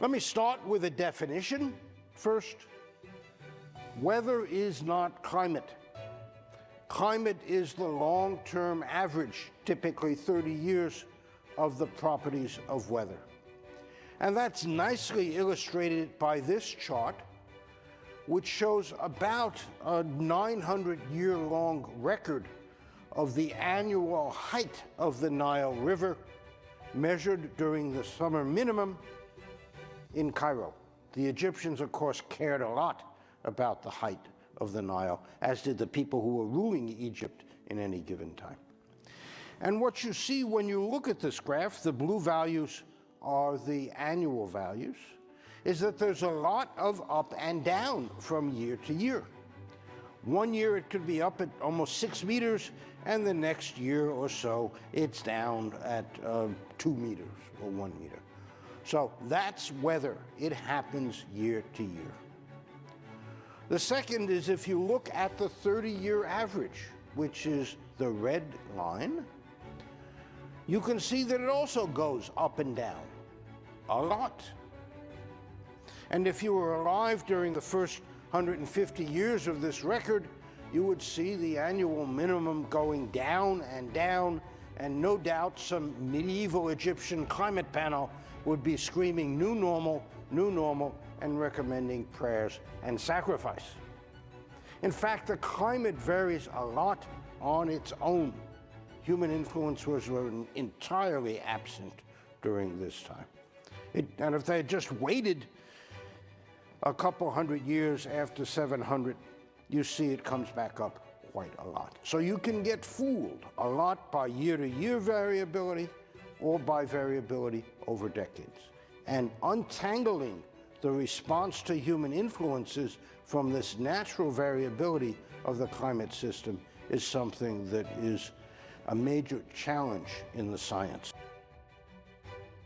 Let me start with a definition first. Weather is not climate. Climate is the long-term average, typically 30 years, of the properties of weather. And that's nicely illustrated by this chart, which shows about a 900-year-long record of the annual height of the Nile River measured during the summer minimum in Cairo. The Egyptians, of course, cared a lot about the height of the Nile, as did the people who were ruling Egypt in any given time. And what you see when you look at this graph, the blue values are the annual values, is that there's a lot of up and down from year to year. One year it could be up at almost 6 meters, and the next year or so it's down at 2 meters or 1 meter. So that's weather. It happens year to year. The second is if you look at the 30-year average, which is the red line, you can see that it also goes up and down a lot. And if you were alive during the first 150 years of this record, you would see the annual minimum going down, and no doubt some medieval Egyptian climate panel would be screaming new normal, and recommending prayers and sacrifice. In fact, the climate varies a lot on its own. Human influence was entirely absent during this time. And if they had just waited a couple hundred years after 700, you see it comes back up quite a lot. So you can get fooled a lot by year-to-year variability or by variability over decades. And untangling the response to human influences from this natural variability of the climate system is something that is a major challenge in the science.